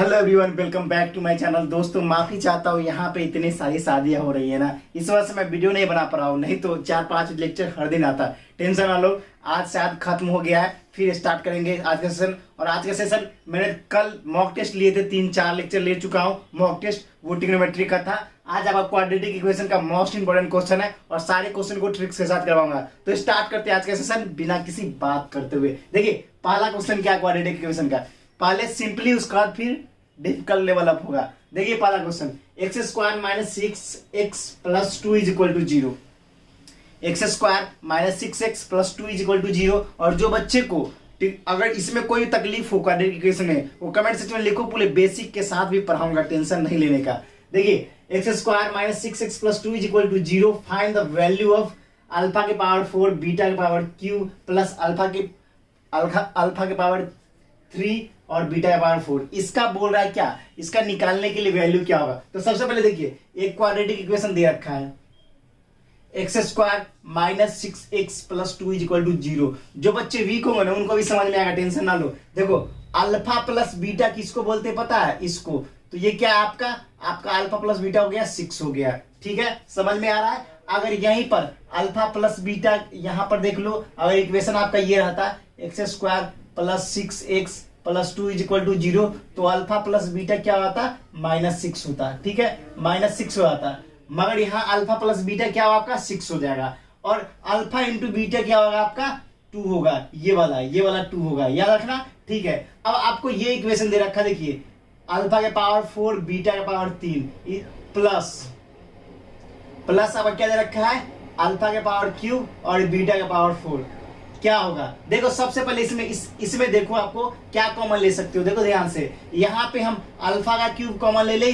Hello everyone, welcome back to my channel. दोस्तों माफी चाहता हूँ, यहाँ पे इतनी सारी शादियाँ हो रही है ना, इस वजह से मैं वीडियो नहीं बना पा रहा हूँ। नहीं तो 4-5 लेक्चर हर दिन आता। टेंशन ना लो, आज शायद खत्म हो गया है, फिर स्टार्ट करेंगे आज का सेशन। और आज का सेशन मैंने कल मॉक टेस्ट लिए थे, 3-4 लेक्चर ले चुका हूँ मॉक टेस्ट, वो ट्रिग्नोमेट्री का था। आज आपका क्वाड्रेटिक इक्वेशन का मोस्ट इंपोर्टेंट क्वेश्चन है और सारे क्वेश्चन को ट्रिक्स के साथ करवाऊंगा। तो स्टार्ट करते हैं आज का सेशन बिना किसी बात करते हुए। देखिए पहला क्वेश्चन क्या है क्वाड्रेटिक इक्वेशन का, पहले सिंपली उसके बाद फिर डिफिकल्ट लेवल अप होगा। देखिए पहला question, x square minus 6x plus 2 is equal to 0। X square minus 6x plus 2 is equal to 0। और जो बच्चे को अगर इसमें कोई तकलीफ हो क्वाड्रेटिक इक्वेशन में, वो कमेंट सेक्शन में लिखो, पूरे बेसिक के साथ भी पढ़ाऊंगा, टेंशन नहीं लेने का। देखिए x square minus 6x plus 2 is equal to 0, find the value of alpha के पावर 4 बीटा के पावर क्यू प्लस अल्फा के पावर 3 और बीटा के पावर 4। इसका बोल रहा है क्या, इसका निकालने के लिए वैल्यू क्या होगा। तो सबसे पहले देखिए एक क्वाड्रेटिक इक्वेशन दे रखा है, x square minus 6x plus 2 is equal to 0। जो बच्चे वीक होंगे ना उनको भी समझ में आएगा, टेंशन ना लो। देखो अल्फा प्लस बीटा किसको बोलते पता है, इसको। तो ये क्या है आपका अल्फा प्लस बीटा हो गया 6 हो गया, ठीक है, समझ में आ रहा है। अगर यहीं पर अल्फा प्लस बीटा यहां पर देख लो, अगर इक्वेशन आपका ये रहता x square plus 6x plus 2 is equal to 0, तो अल्फा प्लस बीटा क्या होता, -6 होता, ठीक है, -6 हो जाता। मगर यहाँ अल्फा प्लस बीटा क्या होगा आपका 6 हो जाएगा, और अल्फा इंटू बीटा क्या होगा आपका 2 होगा, ये वाला 2 होगा, याद रखना, ठीक है। अब आपको ये इक्वेशन दे रखा, देखिए अल्फा के पावर 4 बीटा के पावर 3 प्लस अब क्या दे रखा है अल्फा के पावर क्यू और बीटा के पावर 4। क्या होगा, देखो सबसे पहले इसमें देखो आपको क्या कॉमन ले सकते हो। देखो ध्यान से, यहाँ पे हम अल्फा का क्यूब कॉमन ले ले,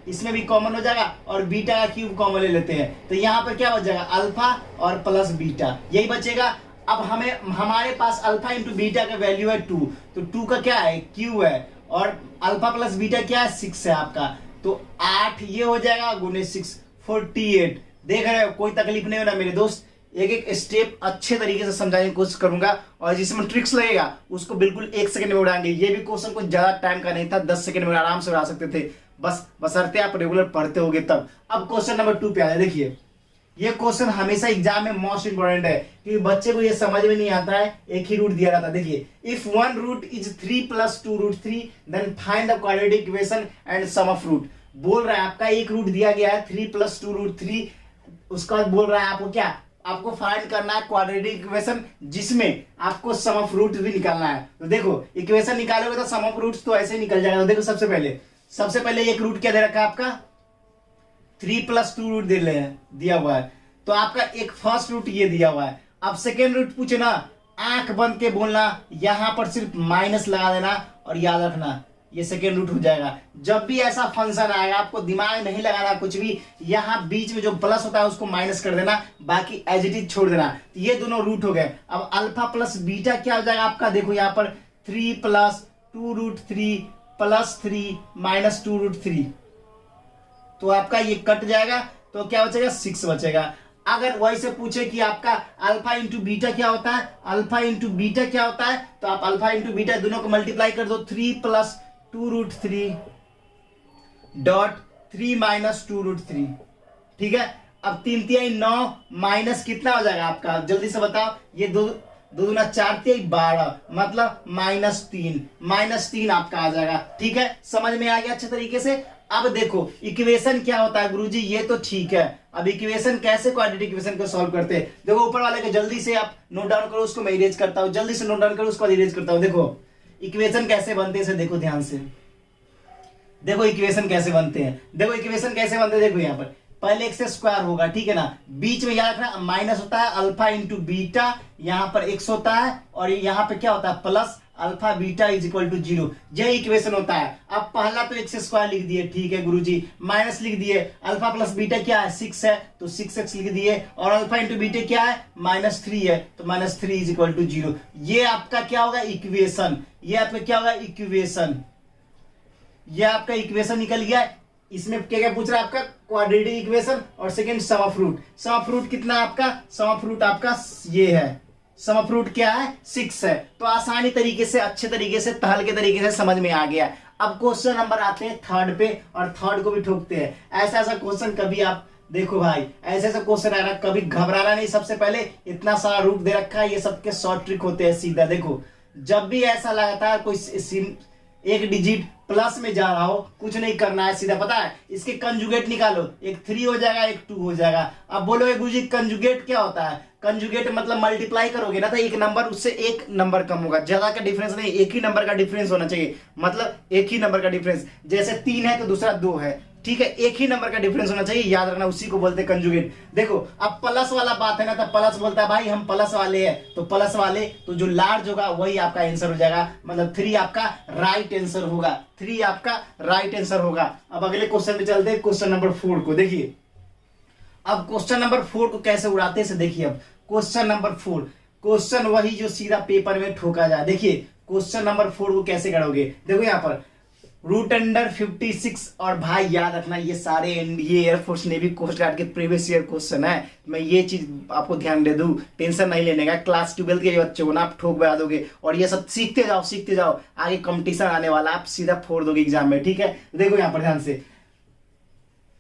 इसमें भी कॉमन हो जाएगा, और बीटा का क्यूब कॉमन ले लेते हैं, तो यहाँ पर क्या बच जाएगा अल्फा और प्लस बीटा, यही बचेगा। अब हमारे पास अल्फा इंटू बीटा का वैल्यू है 2, तो 2 का क्या है क्यू है, और अल्फा प्लस बीटा क्या है 6 है आपका, तो 8 ये हो जाएगा गुने 6 48। देख रहे हो, कोई तकलीफ नहीं होना मेरे दोस्त, एक एक स्टेप अच्छे तरीके से समझाने की कोशिश करूंगा, और जिसमें ट्रिक्स लगेगा उसको बिल्कुल 1 सेकंड में उड़ाएंगे। ये भी क्वेश्चन को ज्यादा टाइम का नहीं था, 10 सेकंड में आराम से उड़ा सकते थे, बशर्ते आप रेगुलर पढ़ते होगे तब। अब क्वेश्चन नंबर 2 पे आ जाए। देखिए ये क्वेश्चन हमेशा एग्जाम में मोस्ट इंपोर्टेंट है, क्योंकि बच्चे को ये समझ में नहीं आता है, एक ही रूट दिया रहता है। देखिए if one root is 3 plus 2 root 3 then find the quadratic equation and sum of root. बोल रहा है आपका एक रूट दिया गया है 3 प्लस 2 रूट 3, उसका बाद बोल रहा है आपको क्या, आपको फाइंड करना है क्वाड्रेटिक इक्वेशन जिसमें आपको सम ऑफ रूट भी निकालना है। तो देखो इक्वेशन निकालोगे तो सम ऑफ रूट्स तो ऐसे ही निकल जाएगा। तो देखो सबसे पहले एक रूट क्या दे रखा है आपका 3 प्लस 2 रूट दिया हुआ है, तो आपका एक फर्स्ट रूट ये दिया हुआ है। अब सेकेंड रूट पूछे ना, आंख बंद के बोलना, यहां पर सिर्फ माइनस लगा देना, और याद रखना ये सेकेंड रूट हो जाएगा। जब भी ऐसा फंक्शन आएगा आपको दिमाग नहीं लगाना कुछ भी, यहाँ बीच में जो प्लस होता है उसको माइनस कर देना, बाकी एज इट इज छोड़ देना। तो ये दोनों रूट हो गए। अब अल्फा प्लस बीटा क्या हो जाएगा आपका, देखो यहाँ पर 3 plus 2 root 3 plus 3 minus 2 root 3, तो आपका ये कट जाएगा, तो क्या बचेगा 6 बचेगा। अगर वही से पूछे कि आपका अल्फा इंटू बीटा क्या होता है, अल्फा इंटू बीटा क्या होता है, तो आप अल्फा इंटू बीटा दोनों को मल्टीप्लाई कर दो, 3 plus 2 root 3 dot 3 minus 2 root 3, ठीक है। अब 3 तिहाई 9 माइनस कितना हो जाएगा आपका, जल्दी से बताओ, ये 2 दूना 4 तिहाई 12, मतलब -3 आपका आ जाएगा, ठीक है, समझ में आ गया अच्छे तरीके से। अब देखो इक्वेशन क्या होता है गुरुजी, ये तो ठीक है, अब इक्वेशन कैसे क्वाड्रेटिक इक्वेशन को सॉल्व करते हैं, देखो ऊपर वाले को जल्दी से आप नोट डाउन करो, उसको मैं इरेज करता हूं, जल्दी से नोट डाउन करो, उसको इरेज करता हूं। देखो इक्वेशन कैसे बनते हैं, देखो ध्यान से, देखो इक्वेशन कैसे बनते हैं, देखो यहाँ पर पहले एक्स स्क्वायर होगा, ठीक है ना, बीच में याद रखना माइनस होता है, अल्फा इंटू बीटा, यहाँ पर x होता है, और यहाँ पे क्या होता है plus alpha beta is equal to 0, यही इक्वेशन होता है। अब पहला तो एक्स स्क्वायर लिख दिए, ठीक है गुरुजी, माइनस लिख दिए, अल्फा प्लस बीटा क्या है 6 है, तो 6x लिख दिए, और अल्फा इंटू बीटा क्या है -3 है, तो -3 इज इक्वल टू 0। ये आपका क्या होगा इक्वेशन, ये आपका क्या होगा इक्वेशन, ये आपका इक्वेशन निकल गया। इसमें क्या क्या पूछ रहा है आपका क्वाड्रेटिक इक्वेशन, और second sum of root. Sum of root कितना है आपका, सम ऑफ रूट आपका ये है, सम ऑफ रूट क्या है 6 है। तो आसानी तरीके से अच्छे तरीके से तहल के तरीके से समझ में आ गया। अब क्वेश्चन नंबर आते हैं थर्ड पे, और थर्ड को भी ठोकते हैं। ऐसा ऐसा क्वेश्चन कभी आप देखो भाई, ऐसे ऐसे क्वेश्चन आ रहा, कभी घबराना नहीं। सबसे पहले इतना सारा रूट दे रखा है, ये सबके शॉर्ट ट्रिक होते हैं। सीधा देखो, जब भी ऐसा लगातार कोई एक डिजिट प्लस में जा रहा हो, कुछ नहीं करना है, सीधा पता है इसके कंजुगेट निकालो, एक 3 हो जाएगा, एक 2 हो जाएगा। अब बोलोगे गुरुजी कंजुगेट क्या होता है? कंजुगेट मतलब मल्टीप्लाई करोगे ना, तो एक नंबर उससे एक नंबर कम होगा, ज्यादा का डिफरेंस नहीं, एक ही नंबर का डिफरेंस होना चाहिए। मतलब एक ही नंबर का डिफरेंस, जैसे 3 है तो दूसरा 2 है, ठीक है, एक ही नंबर का डिफरेंस होना चाहिए, याद रखना, उसी को बोलते हैं कंजुगेट। देखो अब प्लस वाला बात है ना, तो प्लस बोलता है भाई हम प्लस वाले हैं, तो प्लस वाले, तो जो लार्ज होगा वही आपका आंसर हो जाएगा, मतलब 3 आपका राइट आंसर होगा, 3 आपका राइट आंसर होगा। अब अगले क्वेश्चन पे चलते हैं, क्वेश्चन नंबर 4 को देखिए। अब क्वेश्चन नंबर 4 को कैसे उड़ाते हैं देखिए। अब क्वेश्चन नंबर 4, क्वेश्चन वही जो सीधा पेपर में ठोका जाए। देखिए क्वेश्चन नंबर 4 को कैसे करोगे, देखो यहाँ पर रूट अंडर 56, और भाई याद रखना ये सारे NDA, air force, navy, coast guard के प्रीवियस ईयर क्वेश्चन है। मैं ये चीज आपको ध्यान दे दूं, टेंशन नहीं लेने का। क्लास 12 के बच्चे हो ना, आप ठोक बजा दोगे, और ये सब सीखते जाओ, आगे कंपटीशन आने वाला, आप सीधा फोड़ दोगे एग्जाम में, ठीक है। देखो यहाँ पर ध्यान से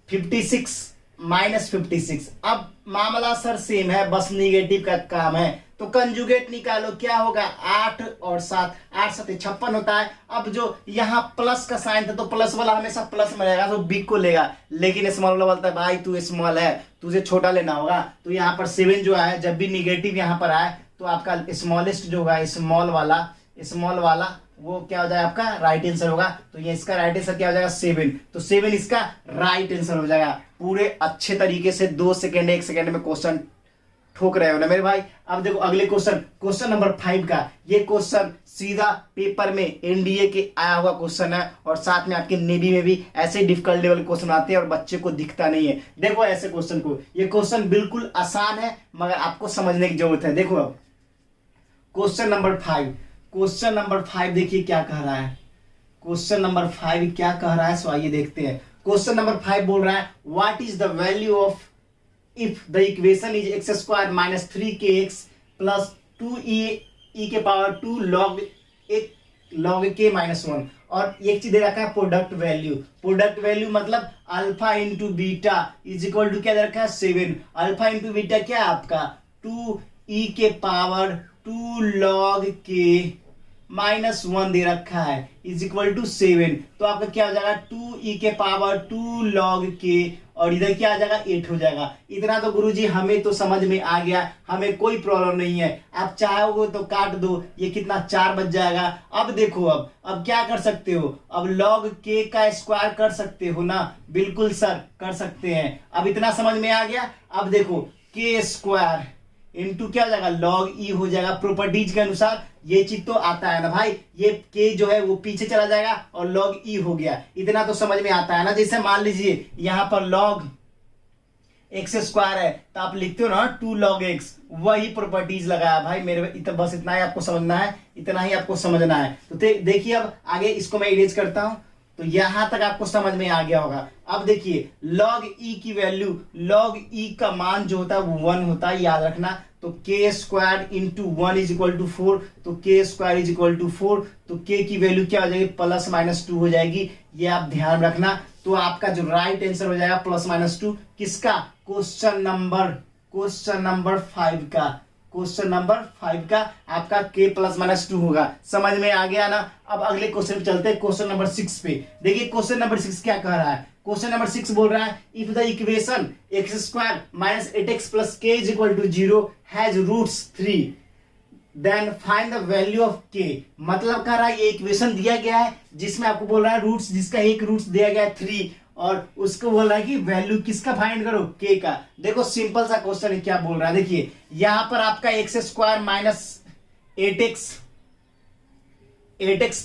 56 माइनस 56, अब मामला सर सेम है, बस निगेटिव का काम है, तो कंजुगेट निकालो, क्या होगा 8 और 7, 8 7 56 होता है। अब जो यहाँ प्लस का साइन था, तो प्लस वाला हमेशा प्लस में रहेगा, तो बिग को लेगा, लेकिन स्मॉल वाला बोलता है भाई तू स्मॉल है, तुझे छोटा लेना होगा, तो यहाँ पर 7 जो है, जब भी निगेटिव यहाँ पर आए तो आपका स्मॉलेस्ट जो होगा, स्मॉल वाला वो क्या हो जाएगा आपका राइट आंसर होगा। तो ये इसका राइट आंसर क्या हो जाएगा 7, तो 7 इसका राइट आंसर हो जाएगा। पूरे अच्छे तरीके से 2 सेकेंड 1 सेकेंड में क्वेश्चन ठोक रहे हो ना मेरे भाई। अब देखो अगले क्वेश्चन, क्वेश्चन नंबर 5 का, ये क्वेश्चन सीधा पेपर में एनडीए के आया हुआ क्वेश्चन है, और साथ में आपके नेवी में भी ऐसे डिफिकल्ट लेवल क्वेश्चन आते हैं और बच्चे को दिखता नहीं है। देखो ऐसे क्वेश्चन को, ये क्वेश्चन बिल्कुल आसान है मगर आपको समझने की जरूरत है। देखो अब क्वेश्चन नंबर 5, क्वेश्चन नंबर 5 देखिए क्या कह रहा है, क्वेश्चन नंबर 5 क्या कह रहा है, सो आइए देखते हैं। क्वेश्चन नंबर 5 बोल रहा है what is the value of if the equation is x square minus 3kx plus 2e के पावर 2 log k माइनस 1, और एक चीज दे रखा है प्रोडक्ट वैल्यू। प्रोडक्ट वैल्यू मतलब alpha into beta is equal to क्या दे रखा है 7, अल्फा इंटू बीटा क्या है आपका 2e के पावर 2 log k माइनस 1 दे रखा है इज इक्वल टू 7, तो आपका क्या हो जाएगा 2e के पावर 2 log k, और इधर क्या आ जाएगा 8 हो जाएगा। इतना तो गुरुजी हमें तो समझ में आ गया, हमें कोई प्रॉब्लम नहीं है। आप चाहोगे तो काट दो, ये कितना 4 बच जाएगा। अब देखो अब क्या कर सकते हो, अब log k का स्क्वायर कर सकते हो ना, बिल्कुल सर कर सकते हैं। अब इतना समझ में आ गया। अब देखो k स्क्वायर इनटू क्या हो जाएगा log e हो जाएगा। प्रॉपर्टीज के अनुसार ये चीज तो आता है ना भाई, ये k जो है वो पीछे चला जाएगा और log e हो गया, इतना तो समझ में आता है ना। जैसे मान लीजिए यहाँ पर log x स्क्वायर है, तो आप लिखते हो ना 2 log x, वही प्रॉपर्टीज लगाया भाई मेरे, बस इतना ही आपको समझना है, इतना ही आपको समझना है। तो देखिए अब आगे इसको मैं इरेज करता हूं, तो यहां तक आपको समझ में आ गया होगा। अब देखिए log e की वैल्यू, log e का मान जो होता है वो 1 होता है, याद रखना। तो k square into 1 is equal to 4, तो k square is equal to 4, तो k की वैल्यू क्या हो जाएगी प्लस माइनस 2 हो जाएगी, ये आप ध्यान रखना। तो आपका जो राइट आंसर हो जाएगा प्लस माइनस 2, किसका क्वेश्चन नंबर 5 का, क्वेश्चन नंबर 5 का आपका k प्लस माइनस 2 होगा। समझ में आ गया ना। अब अगले क्वेश्चन पे चलते हैं, क्वेश्चन नंबर 6 पे। देखिए क्वेश्चन नंबर 6 क्या कह रहा है, क्वेश्चन नंबर 6 बोल रहा है if the equation x square minus 8x plus k is equal to 0 has roots 3 then find the value of k। मतलब कह रहा है ये इक्वेशन दिया गया है जिसमें आपको बोल रहा है रूट्स, जिसका एक रूट्स दिया गया है 3, और उसको बोल रहा है कि वैल्यू किसका फाइंड करो k का। देखो सिंपल सा क्वेश्चन है, क्या बोल रहा है देखिए, यहां पर आपका x square minus 8x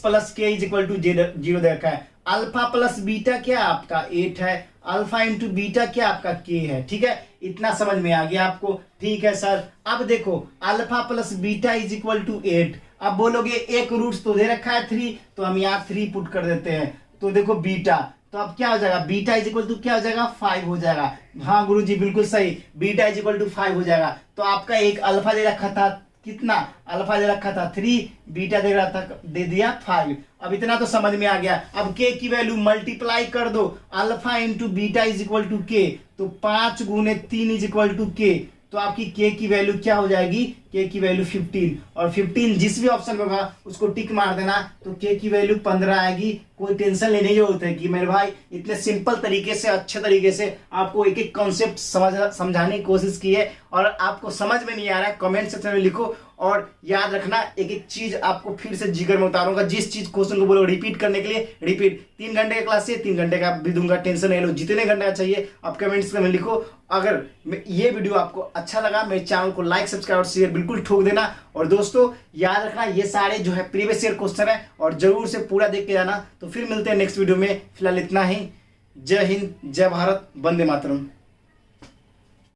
plus k is equal to 0 देखा है। अल्फा प्लस बीटा क्या आपका 8 है, अल्फा इंटू बीटा क्या आपका k है, ठीक है। इतना समझ में आ गया आपको, ठीक है सर। अब देखो alpha plus beta is equal to 8, अब बोलोगे एक रूट्स तो दे रखा है 3, तो हम यहाँ 3 पुट कर देते हैं। तो देखो बीटा, तो अब क्या हो जाएगा बीटा इज इक्वल टू क्या हो जाएगा 5 हो जाएगा। हाँ गुरुजी बिल्कुल सही, बीटा इज इक्वल टू 5 हो जाएगा। तो आपका एक अल्फा दे रखा था कितना अल्फा दे रखा था 3, बीटा दे रहा था, दे दिया 5। अब इतना तो समझ में आ गया। अब के की वैल्यू मल्टीप्लाई कर दो, alpha into beta is equal to k, तो 5 गुने 3 इज इक्वल टू के। तो आपकी के की वैल्यू क्या हो जाएगी, के की वैल्यू 15, और 15 जिस भी ऑप्शन में होगा उसको टिक मार देना, तो के की वैल्यू 15 आएगी। कोई टेंशन लेने की जरूरत है कि मेरे भाई इतने सिंपल तरीके से, अच्छे तरीके से आपको एक एक कॉन्सेप्ट समझाने की कोशिश की है, और आपको समझ में नहीं आ रहा है कमेंट सेक्शन में लिखो। और याद रखना, एक एक चीज आपको फिर से जिगर में उतारूंगा, जिस चीज क्वेश्चन को बोलो रिपीट करने के लिए रिपीट। 3 घंटे का क्लास है, 3 घंटे का भी दूंगा, टेंशन नहीं लो। जितने घंटे का चाहिए आप कमेंट्स में लिखो। अगर ये वीडियो आपको अच्छा लगा, मेरे चैनल को लाइक, सब्सक्राइब और शेयर बिल्कुल ठोक देना। और दोस्तों याद रखना, ये सारे जो है प्रीवियस ईयर क्वेश्चन है, और जरूर से पूरा देख के जाना। तो फिर मिलते हैं नेक्स्ट वीडियो में, फिलहाल इतना ही। जय हिंद, जय भारत, वंदे मातरम।